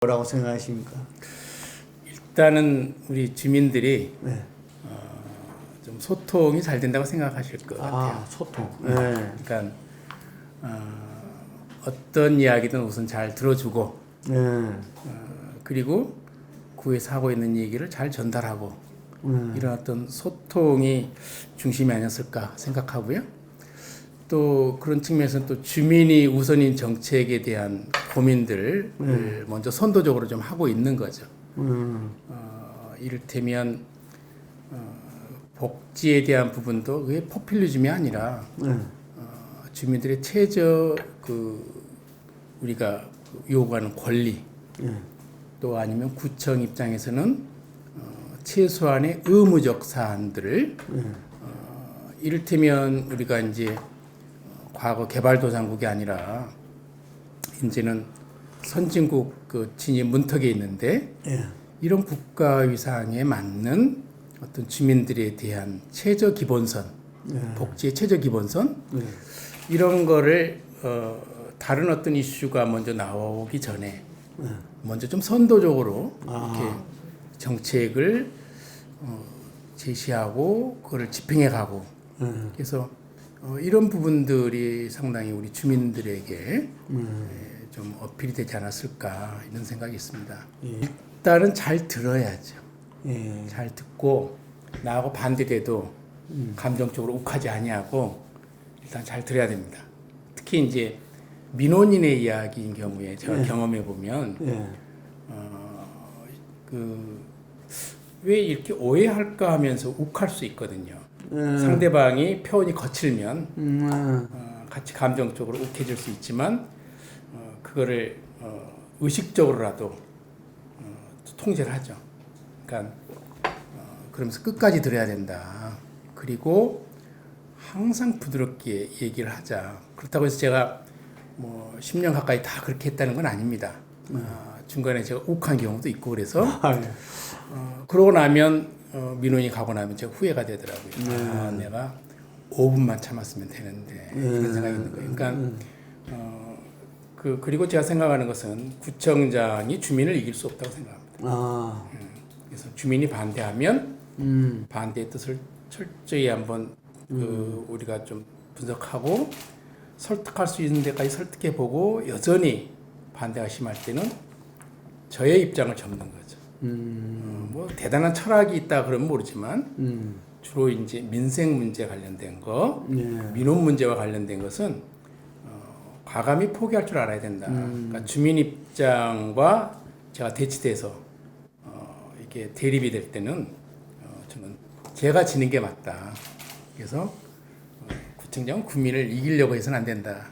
뭐라고 생각하십니까? 일단은 우리 주민들이 네. 좀 소통이 잘 된다고 생각하실 것 같아요. 소통. 네. 그러니까 어떤 이야기든 우선 잘 들어주고 네. 그리고 구에서 하고 있는 얘기를 잘 전달하고 이런 어떤 소통이 중심이 아니었을까 생각하고요. 또 그런 측면에서는 또 주민이 우선인 정책에 대한 고민들을 먼저 선도적으로 좀 하고 있는 거죠. 이를테면 복지에 대한 부분도 그게 포퓰리즘이 아니라 주민들의 최저 우리가 요구하는 권리 또 아니면 구청 입장에서는 최소한의 의무적 사안들을 이를테면 우리가 이제 과거 개발도상국이 아니라 이제는 선진국 진입 문턱에 있는데 이런 국가 위상에 맞는 어떤 주민들에 대한 최저 기본선, 복지의 최저 기본선 이런 거를 다른 어떤 이슈가 먼저 나오기 전에 먼저 좀 선도적으로 이렇게 정책을 제시하고 그걸 집행해가고 그래서 이런 부분들이 상당히 우리 주민들에게 좀 어필이 되지 않았을까 이런 생각이 있습니다. 일단은 잘 들어야죠. 잘 듣고 나하고 반대돼도 감정적으로 욱하지 아니하고 일단 잘 들어야 됩니다. 특히 이제 민원인의 이야기인 경우에 제가 경험해 보면 왜 이렇게 오해할까 하면서 욱할 수 있거든요. 상대방이 표현이 거칠면 같이 감정적으로 욱해질 수 있지만 그거를 의식적으로라도 통제를 하죠. 그러니까 그러면서 끝까지 들어야 된다. 그리고 항상 부드럽게 얘기를 하자. 그렇다고 해서 제가 뭐 10년 가까이 다 그렇게 했다는 건 아닙니다. 중간에 제가 욱한 경우도 있고 그래서 그러고 나면 민원이 가고 나면 제가 후회가 되더라고요. 내가 5분만 참았으면 되는데 그런 생각이 있는 거예요. 그러니까 그리고 제가 생각하는 것은 구청장이 주민을 이길 수 없다고 생각합니다. 그래서 주민이 반대하면 반대의 뜻을 철저히 한번 우리가 좀 분석하고 설득할 수 있는 데까지 설득해보고 여전히 반대가 심할 때는 저의 입장을 접는 거죠. 뭐 대단한 철학이 있다 그러면 모르지만 주로 이제 민생 문제 관련된 거, 민원 문제와 관련된 것은 과감히 포기할 줄 알아야 된다. 그러니까 주민 입장과 제가 대치돼서 이렇게 대립이 될 때는 저는 제가 지는 게 맞다. 그래서 구청장은 국민을 이기려고 해서는 안 된다.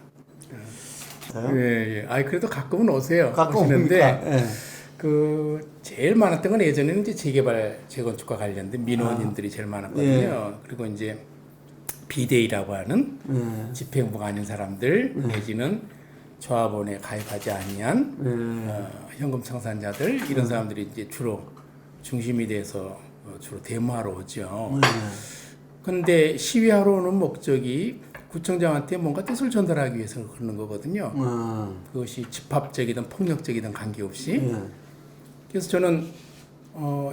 예. 그래도 가끔은 오세요. 가끔 오시는데 제일 많았던 건 예전에는 이제 재개발, 재건축과 관련된 민원인들이 제일 많았거든요. 그리고 이제 비대위라고 하는 집행부가 아닌 사람들 내지는 조합원에 가입하지 아니한 현금 청산자들 이런 사람들이 이제 주로 중심이 돼서 주로 데모하러 오죠. 근데 시위하러 오는 목적이 구청장한테 뭔가 뜻을 전달하기 위해서 그러는 거거든요. 그것이 집합적이든 폭력적이든 관계없이. 그래서 저는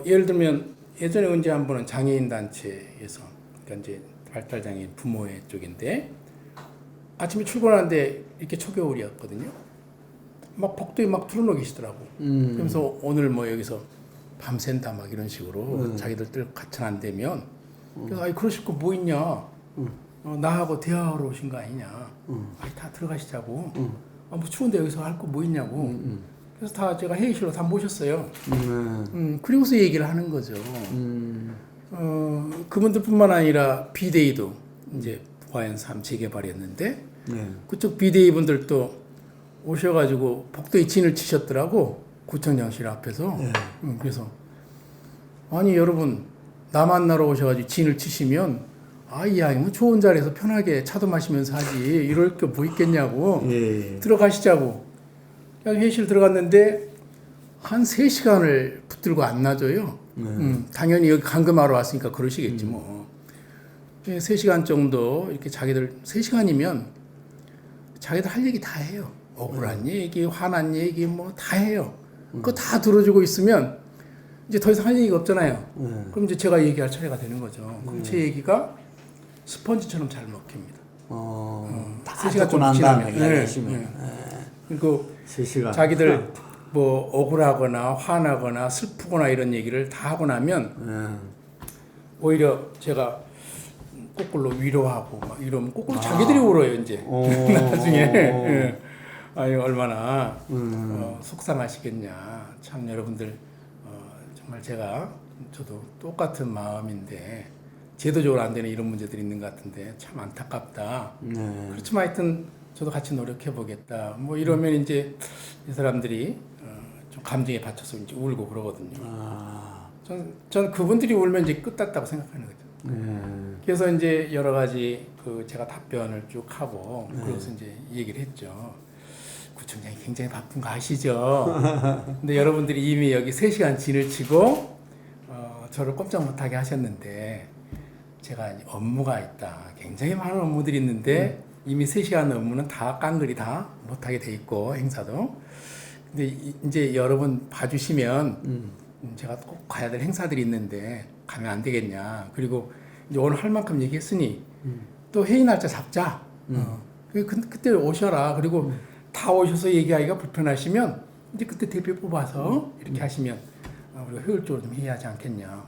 예를 들면 예전에 언제 한 번은 장애인 단체에서 그러니까 이제 발달장애인 부모회 쪽인데 아침에 출근하는데 이렇게 초겨울이었거든요. 막 복도에 막 틀어놓고 계시더라고. 그러면서 오늘 뭐 여기서 밤샌다 막 이런 식으로 자기들 뜰 가천 안 되면 그래서 그러실 거 뭐 있냐? 나하고 대화하러 오신 거 아니냐? 다 들어가시자고. 뭐 추운데 여기서 할 거 뭐 있냐고. 그래서 다 제가 회의실로 다 모셨어요. 그리고서 얘기를 하는 거죠. 그분들뿐만 아니라 비대위도 이제 화연3 재개발이었는데 그쪽 비대위 분들도 오셔가지고 복도에 진을 치셨더라고. 구청장실 앞에서. 그래서 아니 여러분 나 만나러 오셔가지고 진을 치시면 이왕이면 좋은 자리에서 편하게 차도 마시면서 하지 이럴 게 뭐 있겠냐고. 들어가시자고. 회의실 들어갔는데 한 3시간을 붙들고 안 놔줘요. 당연히 여기 감금하러 왔으니까 그러시겠지 뭐. 3시간 정도 이렇게 자기들 3시간이면 자기들 할 얘기 다 해요. 억울한 얘기, 화난 얘기 뭐 다 해요. 그거 다 들어주고 있으면 이제 더 이상 할 얘기가 없잖아요. 그럼 이제 제가 얘기할 차례가 되는 거죠. 그럼 제 얘기가 스펀지처럼 잘 먹힙니다. 다 3시간 듣고 난 다음에 지나면. 이야기하시면. 그리고 3시간. 자기들 뭐 억울하거나 화나거나 슬프거나 이런 얘기를 다 하고 나면 오히려 제가 거꾸로 위로하고 막 이러면 거꾸로 자기들이 울어요 이제 나중에. 예. 아유 얼마나 속상하시겠냐. 참 여러분들 정말 저도 똑같은 마음인데 제도적으로 안 되는 이런 문제들이 있는 것 같은데 참 안타깝다. 그렇지만 하여튼 저도 같이 노력해 보겠다. 뭐 이러면 이제 이 사람들이 좀 감정에 받쳐서 이제 울고 그러거든요. 전 그분들이 울면 이제 끝났다고 생각하는 거죠. 그래서 이제 여러 가지 제가 답변을 쭉 하고 그래서 이제 얘기를 했죠. 구청장이 굉장히 바쁜 거 아시죠? 근데 여러분들이 이미 여기 3시간 진을 치고 저를 꼼짝 못하게 하셨는데 제가 업무가 있다. 굉장히 많은 업무들이 있는데 이미 3시간 업무는 다 깡그리 다 못하게 돼 있고 행사도. 근데 이제 여러분 봐주시면 제가 꼭 가야 될 행사들이 있는데 가면 안 되겠냐. 그리고 이제 오늘 할 만큼 얘기했으니 또 회의 날짜 잡자. 그때 오셔라. 그리고 다 오셔서 얘기하기가 불편하시면 이제 그때 대표 뽑아서 이렇게 하시면 우리가 효율적으로 좀 해야 하지 않겠냐.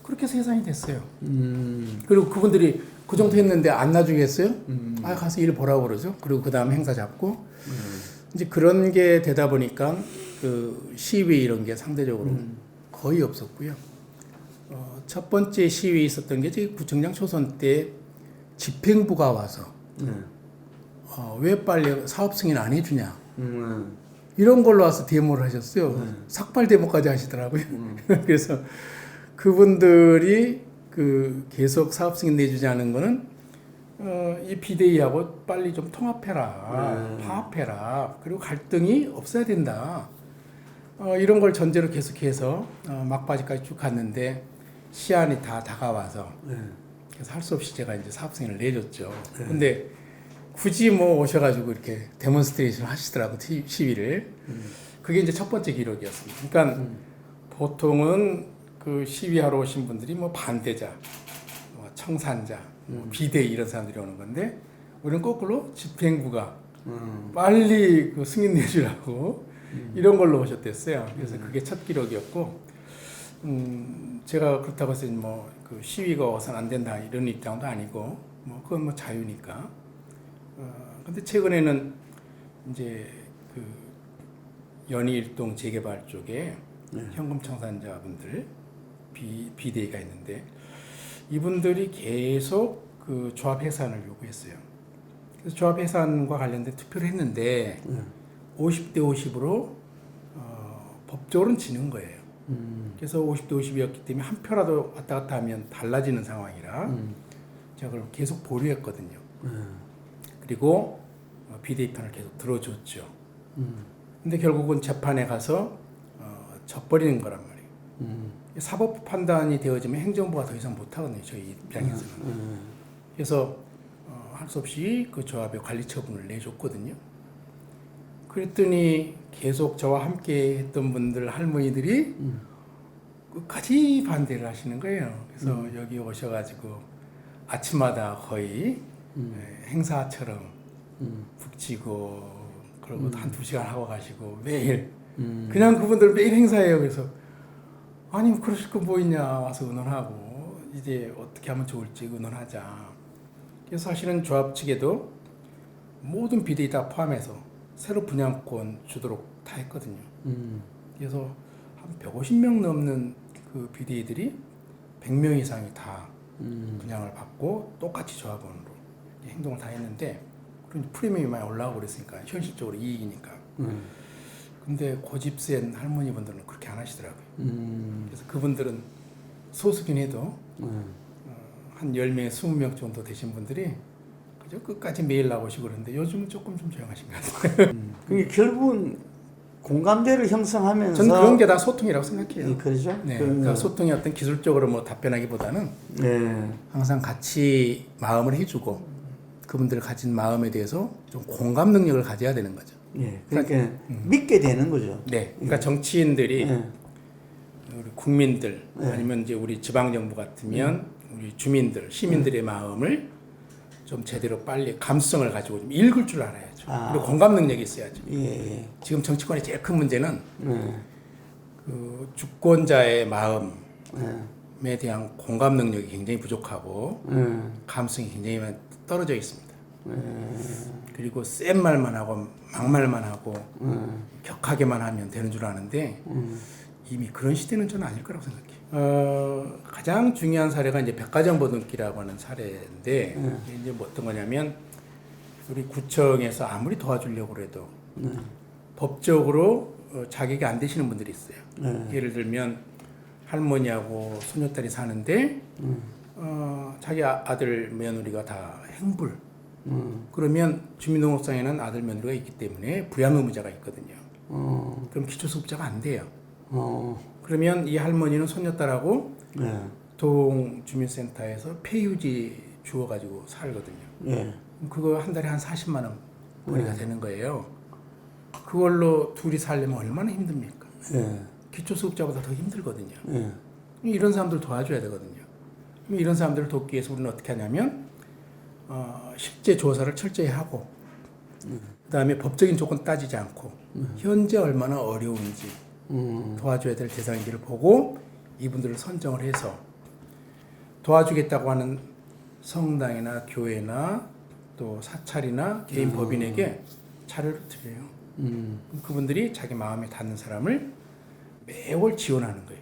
그렇게 세상이 됐어요. 그리고 그분들이 그 정도 했는데 안 나중에 했어요? 가서 일 보라고 그러죠. 그리고 그 다음 행사 잡고 이제 그런 게 되다 보니까 그 시위 이런 게 상대적으로 거의 없었고요. 첫 번째 시위 있었던 게 구청장 초선 때 집행부가 와서 왜 빨리 사업 승인 안 해주냐 이런 걸로 와서 데모를 하셨어요. 삭발 데모까지 하시더라고요. 그래서 그분들이 계속 사업 승인 내주지 않은 거는 이 비대위하고 빨리 좀 통합해라, 화합해라, 그리고 갈등이 없어야 된다. 이런 걸 전제로 계속해서 막바지까지 쭉 갔는데 시한이 다 다가와서 그래서 할 수 없이 제가 이제 사업 승인을 내줬죠. 근데 굳이 뭐 오셔가지고 이렇게 데몬스트레이션 하시더라고 시위를. 그게 이제 첫 번째 기록이었습니다. 그러니까 보통은 그 시위하러 오신 분들이 뭐 반대자, 뭐 청산자, 뭐 비대위 이런 사람들이 오는 건데 우리는 거꾸로 집행부가 빨리 그 승인 내주라고 이런 걸로 오셨댔어요. 그래서 그게 첫 기록이었고, 제가 그렇다고 해서 뭐 그 시위가 와서는 안 된다 이런 입장도 아니고, 뭐 그건 뭐 자유니까. 근데 최근에는 이제 그 연희일동 재개발 쪽에 현금 청산자분들 비대위가 있는데 이분들이 계속 그 조합 해산을 요구했어요. 그래서 조합 해산과 관련된 투표를 했는데 50대 50으로 법적으로는 지는 거예요. 그래서 50대 50이었기 때문에 한 표라도 왔다 갔다 하면 달라지는 상황이라 제가 그걸 계속 보류했거든요. 그리고 비대위 편을 계속 들어줬죠. 근데 결국은 재판에 가서 져버리는 거란 말이에요. 사법 판단이 되어지면 행정부가 더 이상 못하거든요. 저희 입장에서는. 그래서 할 수 없이 그 조합의 관리 처분을 내줬거든요. 그랬더니 계속 저와 함께 했던 분들 할머니들이 끝까지 반대를 하시는 거예요. 그래서 여기 오셔가지고 아침마다 거의 행사처럼 북치고 그러고 한두 시간 하고 가시고 매일 그냥 그분들 매일 행사예요. 그래서 아니 그러실 거 뭐 있냐 와서 의논하고 이제 어떻게 하면 좋을지 의논하자. 그래서 사실은 조합 측에도 모든 비대위 다 포함해서 새로 분양권 주도록 다 했거든요. 그래서 한 150명 넘는 그 비대위들이 100명 이상이 다 분양을 받고 똑같이 조합원으로 행동을 다 했는데 그런 프리미엄이 많이 올라가고 그랬으니까 현실적으로 이익이니까. 근데 고집 센 할머니분들은 그렇게 안 하시더라고요. 그래서 그분들은 소수긴 해도 한 10명, 20명 정도 되신 분들이 그저 끝까지 매일 나오시고 그러는데 요즘은 조금 좀 조용하신 것 같아요. 그게 결국은 공감대를 형성하면서 저는 그런 게 다 소통이라고 생각해요. 그렇죠. 네, 그러니까 소통이 어떤 기술적으로 뭐 답변하기보다는 네. 항상 같이 마음을 해주고 그분들 가진 마음에 대해서 좀 공감 능력을 가져야 되는 거죠. 예. 그러니까 믿게 되는 거죠. 네. 그러니까 정치인들이 예. 우리 국민들 네. 아니면 이제 우리 지방 정부 같으면 우리 주민들, 시민들의 마음을 좀 제대로 빨리 감수성을 가지고 좀 읽을 줄 알아야죠. 아. 그리고 공감 능력이 있어야죠. 예. 예. 지금 정치권의 제일 큰 문제는 예. 그 주권자의 마음에 예. 대한 공감 능력이 굉장히 부족하고 예. 감성이 굉장히 떨어져 있습니다. 그리고 센 말만 하고 막말만 하고 격하게만 하면 되는 줄 아는데 이미 그런 시대는 저는 아닐 거라고 생각해요. 가장 중요한 사례가 이제 백가정 보듬기라고 하는 사례인데 이제 뭐 어떤 거냐면 우리 구청에서 아무리 도와주려고 해도 법적으로 자격이 안 되시는 분들이 있어요. 예를 들면 할머니하고 소녀딸이 사는데 자기 아들 며느리가 다 행불. 그러면 주민등록상에는 아들 며느리가 있기 때문에 부양 의무자가 있거든요. 그럼 기초수급자가 안 돼요. 그러면 이 할머니는 손녀딸하고 예. 동주민센터에서 폐유지 주워가지고 살거든요. 예. 그거 한 달에 한 40만 원 벌이가 되는 거예요. 그걸로 둘이 살려면 얼마나 힘듭니까? 예. 기초수급자보다 더 힘들거든요. 예. 이런 사람들 도와줘야 되거든요. 그럼 이런 사람들을 돕기 위해서 우리는 어떻게 하냐면 실제 조사를 철저히 하고 그다음에 법적인 조건 따지지 않고 현재 얼마나 어려운지 도와줘야 될 대상인지를 보고 이분들을 선정을 해서 도와주겠다고 하는 성당이나 교회나 또 사찰이나 개인 법인에게 자료를 드려요. 그분들이 자기 마음에 닿는 사람을 매월 지원하는 거예요.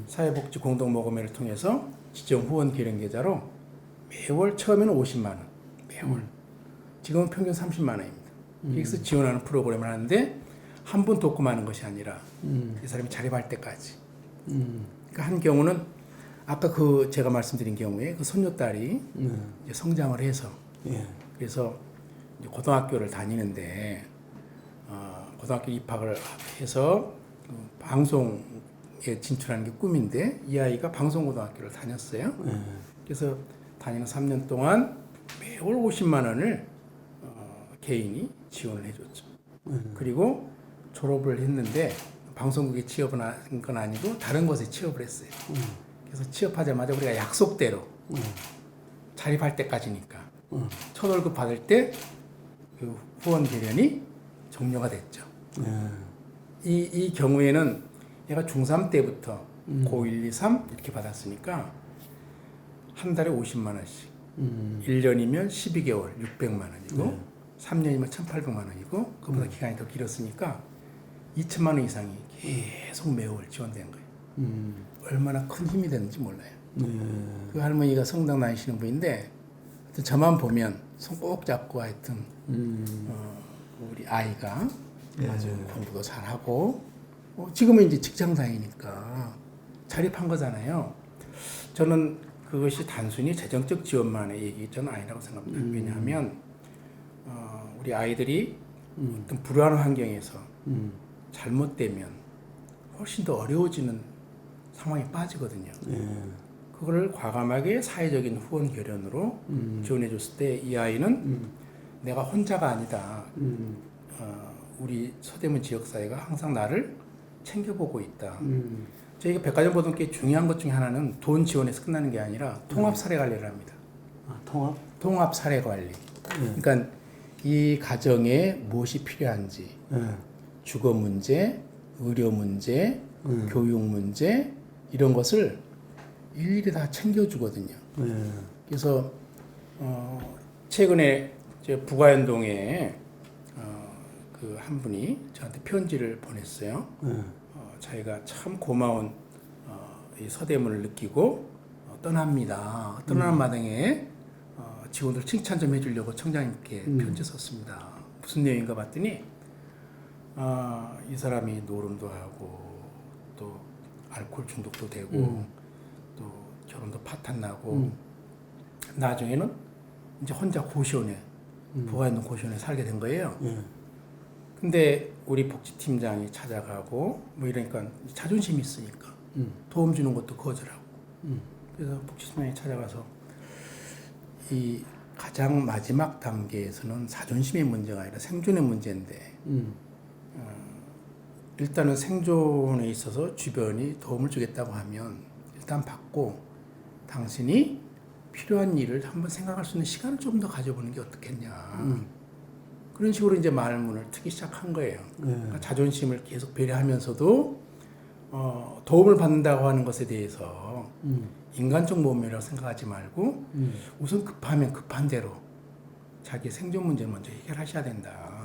사회복지 공동모금회를 통해서 지정 후원 기령 계좌로 매월 처음에는 50만 원, 매월. 지금은 평균 30만 원입니다. 여기서 지원하는 프로그램을 하는데 한 번 돕고 마는 것이 아니라 이 사람이 자립할 때까지. 그러니까 한 경우는 아까 그 제가 말씀드린 경우에 그 손녀딸이 이제 성장을 해서 예. 그래서 이제 고등학교를 다니는데 고등학교 입학을 해서 방송에 진출하는 게 꿈인데 이 아이가 방송고등학교를 다녔어요. 그래서 다니는 3년 동안 매월 50만 원을 개인이 지원을 해줬죠. 그리고 졸업을 했는데 방송국에 취업은 한 건 아니고 다른 곳에 취업을 했어요. 그래서 취업하자마자 우리가 약속대로 자립할 때까지니까 첫 월급 받을 때 그 후원 개련이 종료가 됐죠. 이 경우에는 얘가 중3 때부터 고1, 2, 3 이렇게 받았으니까 한 달에 50만 원씩 1년이면 12개월 600만 원이고 3년이면 1,800만 원이고 그보다 기간이 더 길었으니까 2천만 원 이상이 계속 매월 지원된 거예요. 얼마나 큰 힘이 되는지 몰라요. 그 할머니가 성당 다니시는 분인데 저만 보면 손 꼭 잡고 하여튼 우리 아이가 아주 공부도 잘하고 지금은 이제 직장 다니니까 자립한 거잖아요. 저는 그것이 단순히 재정적 지원만의 얘기는 아니라고 생각합니다. 왜냐하면 우리 아이들이 어떤 불안한 환경에서 잘못되면 훨씬 더 어려워지는 상황에 빠지거든요. 그걸 과감하게 사회적인 후원 결연으로 지원해 줬을 때 이 아이는 내가 혼자가 아니다. 우리 서대문 지역사회가 항상 나를 챙겨보고 있다. 저희가 백화점 보듬기의 중요한 것 중에 하나는 돈 지원해서 끝나는 게 아니라 통합 사례 관리를 합니다. 통합? 통합 사례 관리. 그러니까 이 가정에 무엇이 필요한지, 주거 문제, 의료 문제, 교육 문제 이런 것을 일일이 다 챙겨주거든요. 그래서 최근에 부가연동에 그 한 분이 저한테 편지를 보냈어요. 자기가 참 고마운 이 서대문을 느끼고 떠납니다. 떠나는 마당에 직원들 칭찬 좀 해주려고 청장님께 편지 썼습니다. 무슨 내용인가 봤더니 이 사람이 노름도 하고 또 알코올 중독도 되고 또 결혼도 파탄 나고 나중에는 이제 혼자 고시원에 부가연동 고시원에 살게 된 거예요. 근데 우리 복지팀장이 찾아가고 뭐 이러니까 자존심이 있으니까 도움 주는 것도 거절하고 그래서 복지팀장이 찾아가서 이 가장 마지막 단계에서는 자존심의 문제가 아니라 생존의 문제인데 일단은 생존에 있어서 주변이 도움을 주겠다고 하면 일단 받고 당신이 필요한 일을 한번 생각할 수 있는 시간을 좀 더 가져보는 게 어떻겠냐. 그런 식으로 이제 말문을 트기 시작한 거예요. 그러니까 자존심을 계속 배려하면서도 도움을 받는다고 하는 것에 대해서 인간적 모험이라고 생각하지 말고 우선 급하면 급한 대로 자기 생존 문제를 먼저 해결하셔야 된다.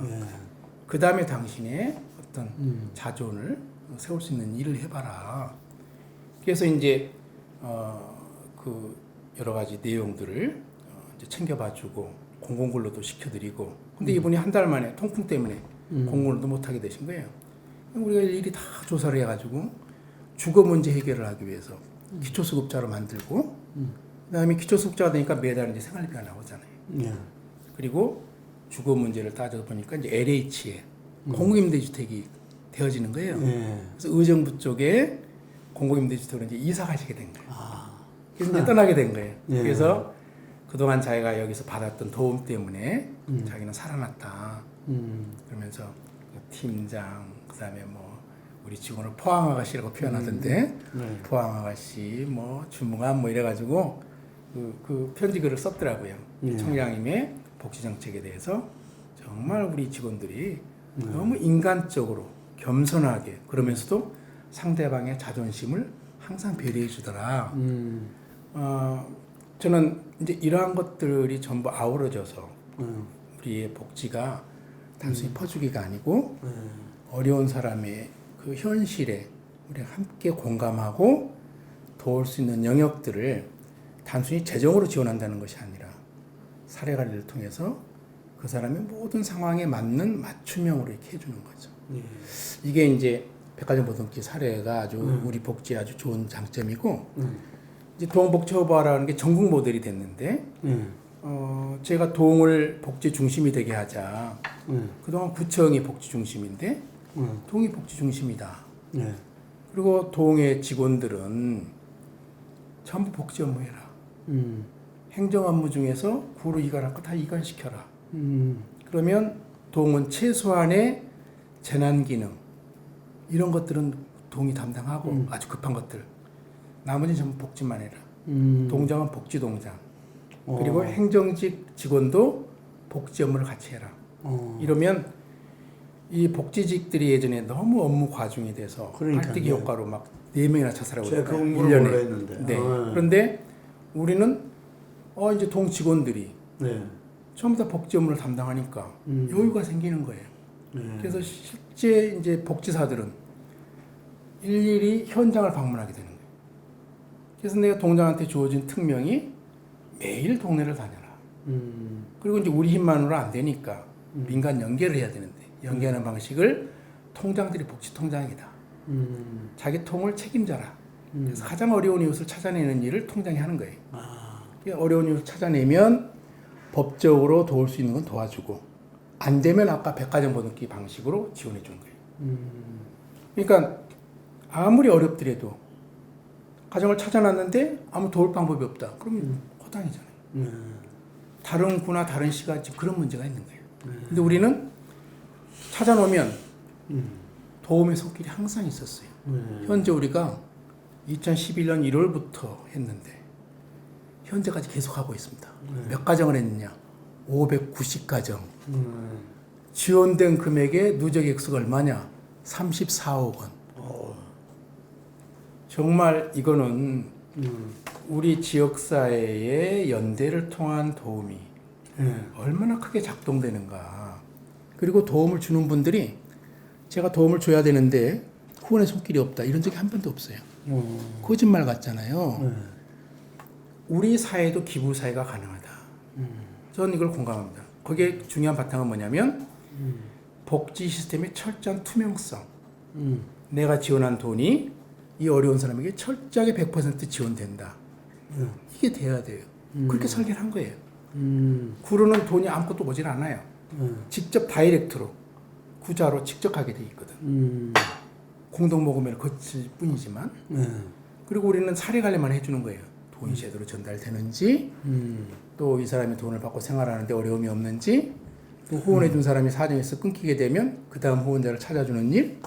그 다음에 당신의 어떤 자존을 세울 수 있는 일을 해봐라. 그래서 이제 그 여러 가지 내용들을 이제 챙겨봐주고 공공근로도 시켜드리고 근데 이분이 한 달 만에 통풍 때문에 공공근로도 못하게 되신 거예요. 우리가 일일이 다 조사를 해가지고 주거 문제 해결을 하기 위해서 기초수급자로 만들고 그다음에 기초수급자가 되니까 매달 이제 생활비가 나오잖아요. 그리고 주거 문제를 따져보니까 이제 LH에 공공임대주택이 되어지는 거예요. 그래서 의정부 쪽에 공공임대주택으로 이제 이사 가시게 된 거예요. 그래서 이제 떠나게 된 거예요. 그래서 그동안 자기가 여기서 받았던 도움 때문에 자기는 살아났다. 그러면서 팀장, 그다음에 뭐 우리 직원을 포항 아가씨라고 표현하던데 포항 아가씨, 뭐 주무관 뭐 이래가지고 그 편지글을 썼더라고요. 총장님의 복지 정책에 대해서 정말 우리 직원들이 너무 인간적으로 겸손하게 그러면서도 상대방의 자존심을 항상 배려해 주더라. 저는 이제 이러한 것들이 전부 아우러져서 우리의 복지가 단순히 퍼주기가 아니고 어려운 사람의 그 현실에 우리가 함께 공감하고 도울 수 있는 영역들을 단순히 재정으로 지원한다는 것이 아니라 사례관리를 통해서 그 사람의 모든 상황에 맞는 맞춤형으로 이렇게 해주는 거죠. 이게 이제 백화점 보듬기 사례가 아주 우리 복지에 아주 좋은 장점이고 이제 동복처벌하는 게 전국 모델이 됐는데 제가 동을 복지 중심이 되게 하자. 그동안 구청이 복지 중심인데 동이 복지 중심이다. 그리고 동의 직원들은 전부 복지 업무 해라. 행정 업무 중에서 구로 이관할 거 다 이관시켜라. 그러면 동은 최소한의 재난 기능 이런 것들은 동이 담당하고 아주 급한 것들 나머지는 전부 복지만 해라. 동장은 복지 동장. 그리고 행정직 직원도 복지 업무를 같이 해라. 이러면 이 복지직들이 예전에 너무 업무 과중이 돼서 팔뜨기 효과로 막 4명이나 자살하고 제가 그 있어요. 공부를 몰라 했는데. 네. 그런데 우리는 이제 동 직원들이 전부 다 복지 업무를 담당하니까 여유가 생기는 거예요. 그래서 실제 이제 복지사들은 일일이 현장을 방문하게 되는 거예요. 그래서 내가 동장한테 주어진 특명이 매일 동네를 다녀라. 그리고 이제 우리 힘만으로 안 되니까 민간 연계를 해야 되는데 연계하는 방식을 통장들이 복지통장이다. 자기 통을 책임져라. 그래서 가장 어려운 이웃을 찾아내는 일을 통장이 하는 거예요. 어려운 이웃을 찾아내면 법적으로 도울 수 있는 건 도와주고 안 되면 아까 백화점 보듬기 방식으로 지원해 주는 거예요. 그러니까 아무리 어렵더라도 가정을 찾아놨는데 아무 도울 방법이 없다. 그러면 허당이잖아요. 다른 구나 다른 시가 지금 그런 문제가 있는 거예요. 근데 우리는 찾아놓으면 도움의 손길이 항상 있었어요. 현재 우리가 2011년 1월부터 했는데 현재까지 계속하고 있습니다. 몇 가정을 했느냐? 590가정. 지원된 금액의 누적 액수가 얼마냐? 34억 원. 정말 이거는 우리 지역사회의 연대를 통한 도움이 얼마나 크게 작동되는가. 그리고 도움을 주는 분들이 제가 도움을 줘야 되는데 후원의 손길이 없다. 이런 적이 한 번도 없어요. 거짓말 같잖아요. 우리 사회도 기부 사회가 가능하다. 저는 이걸 공감합니다. 거기에 중요한 바탕은 뭐냐면 복지 시스템의 철저한 투명성. 내가 지원한 돈이 이 어려운 사람에게 철저하게 100% 지원된다. 이게 돼야 돼요. 그렇게 설계를 한 거예요. 구로는 돈이 아무것도 오질 않아요. 직접 다이렉트로 구자로 직접 하게 돼 있거든. 공동모금회를 거칠 뿐이지만 그리고 우리는 사례 관리만 해주는 거예요. 돈이 제대로 전달되는지, 또 이 사람이 돈을 받고 생활하는데 어려움이 없는지, 또 후원해 준 사람이 사정에서 끊기게 되면 그 다음 후원자를 찾아주는 일,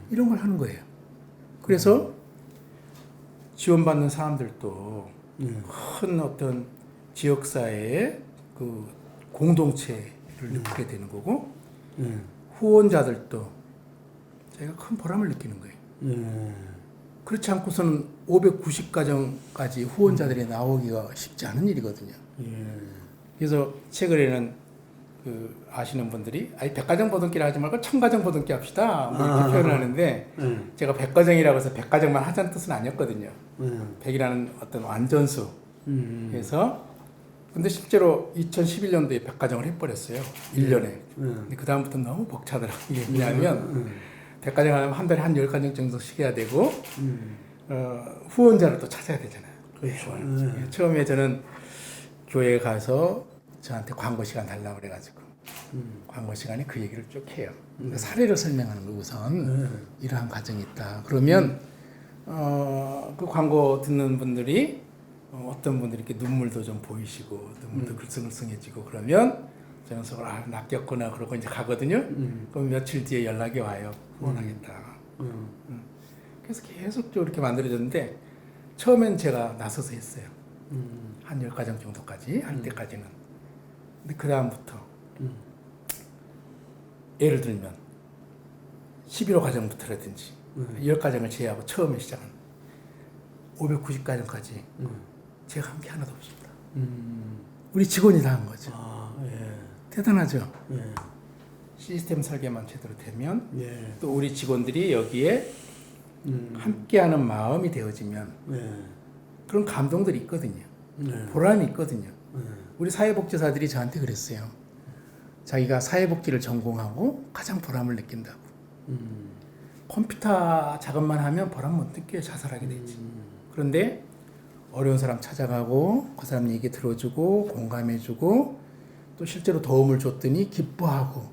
이런 걸 하는 거예요. 그래서 지원받는 사람들도 큰 어떤 지역사회의 그 공동체를 느끼게 되는 거고, 후원자들도 자기가 큰 보람을 느끼는 거예요. 그렇지 않고서는 590가정까지 후원자들이 나오기가 쉽지 않은 일이거든요. 그래서 최근에는 그 아시는 분들이 아니 100가정 보듬기를 하지 말고 1000가정 보듬기 합시다 뭐 이렇게 표현을 하는데 제가 100가정이라고 해서 100가정만 하자는 뜻은 아니었거든요. 100이라는 어떤 완전수. 그래서 근데 실제로 2011년도에 100가정을 해버렸어요. 1년에. 근데 그 다음부터 너무 벅차더라고요. 이게 왜냐하면 100가정 하면 한 달에 한 10가정 정도씩 해야 되고 후원자를 또 찾아야 되잖아요. 그렇죠. 처음에 저는 교회에 가서 저한테 광고 시간 달라고 그래가지고 광고 시간에 그 얘기를 쭉 해요. 사례를 설명하는 거 우선 이러한 과정이 있다. 그러면 그 광고 듣는 분들이 어떤 분들이 이렇게 눈물도 좀 보이시고 눈물도 글썽글썽해지고 그러면 저는 속으로 낚였구나 그러고 이제 가거든요. 그럼 며칠 뒤에 연락이 와요. 후원하겠다. 그래서 계속 좀 이렇게 만들어졌는데 처음엔 제가 나서서 했어요. 한 10가정 정도까지 할 때까지는. 근데 그 다음부터 예를 들면 11호 가정부터라든지 10가정을 제외하고 처음에 시작한 590가정까지 제가 한 게 하나도 없습니다. 우리 직원이 다 한 거죠. 아, 예. 대단하죠. 예. 시스템 설계만 제대로 되면 예. 또 우리 직원들이 여기에 함께하는 마음이 되어지면 예. 그런 감동들이 있거든요. 네. 보람이 있거든요. 우리 사회복지사들이 저한테 그랬어요. 자기가 사회복지를 전공하고 가장 보람을 느낀다고. 컴퓨터 작업만 하면 보람 못 느껴요. 자살하게 되지. 그런데 어려운 사람 찾아가고 그 사람 얘기 들어주고 공감해주고 또 실제로 도움을 줬더니 기뻐하고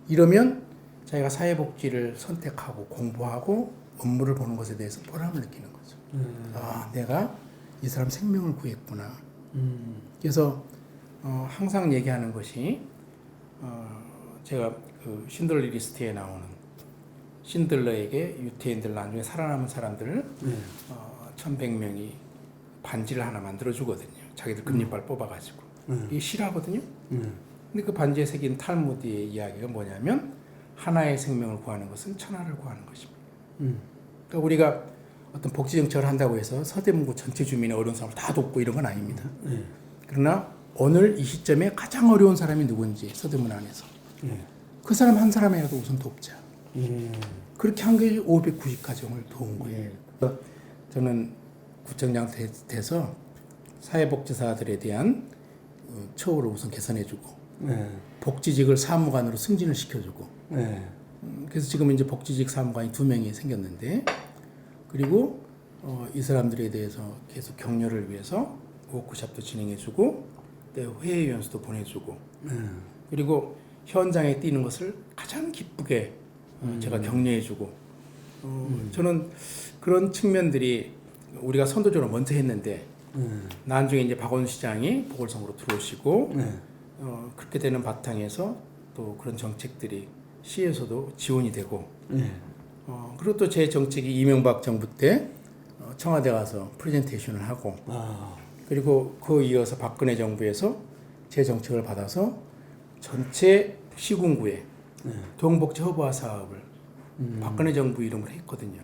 이러면 자기가 사회복지를 선택하고 공부하고 업무를 보는 것에 대해서 보람을 느끼는 거죠. 아, 내가 이 사람 생명을 구했구나. 그래서 항상 얘기하는 것이 제가 그 신들러 리스트에 나오는 신들러에게 유태인들 나중에 살아남은 사람들 1100명이 반지를 하나 만들어 주거든요. 자기들 금리빨 뽑아가지고 이게 실화거든요. 근데 그 반지에 새긴 탈무드의 이야기가 뭐냐면 하나의 생명을 구하는 것은 천하를 구하는 것입니다. 그러니까 우리가 어떤 복지 정책을 한다고 해서 서대문구 전체 주민의 어려운 사람을 다 돕고 이런 건 아닙니다. 그러나 오늘 이 시점에 가장 어려운 사람이 누군지 서대문 안에서 그 사람 한 사람이라도 우선 돕자. 그렇게 한 게 590가정을 도운 거예요. 저는 구청장 돼서 사회복지사들에 대한 처우를 우선 개선해주고 복지직을 사무관으로 승진을 시켜주고 그래서 지금 이제 복지직 사무관이 2명이 생겼는데 그리고 이 사람들에 대해서 계속 격려를 위해서 워크숍도 진행해주고 또 회의연수도 보내주고 그리고 현장에 뛰는 것을 가장 기쁘게 제가 격려해주고 저는 그런 측면들이 우리가 선도적으로 먼저 했는데 나중에 이제 박원순 시장이 보궐선거로 들어오시고 그렇게 되는 바탕에서 또 그런 정책들이 시에서도 지원이 되고 그리고 또 제 정책이 이명박 정부 때 청와대 가서 프레젠테이션을 하고 그리고 그 이어서 박근혜 정부에서 제 정책을 받아서 전체 시군구에 동복지 허브화 사업을 박근혜 정부 이름으로 했거든요.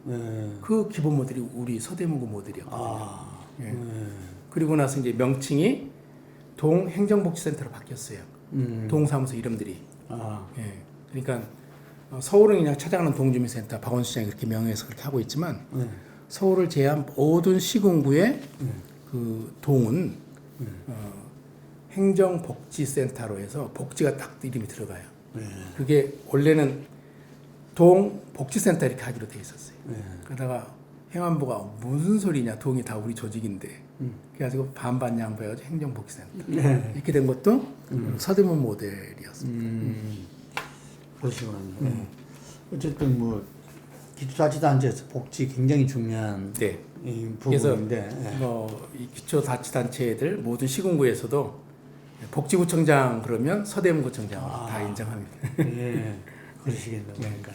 그 기본 모델이 우리 서대문구 모델이었거든요. 그리고 나서 이제 명칭이 동행정복지센터로 바뀌었어요. 동사무소 이름들이. 그러니까 서울은 그냥 찾아가는 동주민센터 박원순 시장이 그렇게 명예해서 그렇게 하고 있지만 서울을 제외한 모든 시군구의 그 동은 행정복지센터로 해서 복지가 딱 이름이 들어가요. 그게 원래는 동복지센터 이렇게 하기로 돼 있었어요. 그러다가 행안부가 무슨 소리냐, 동이 다 우리 조직인데 그래가지고 반반 양보해가지고 행정복지센터 이렇게 된 것도 서대문 모델이었습니다. 그러시구나. 어쨌든 뭐 기초자치단체에서 복지 굉장히 중요한 네. 이 그래서 부분인데. 이 기초자치단체들 모든 시군구에서도 복지구청장 그러면 서대문구청장으로 다 인정합니다. 예, 그러시겠네요. 네. 그러니까.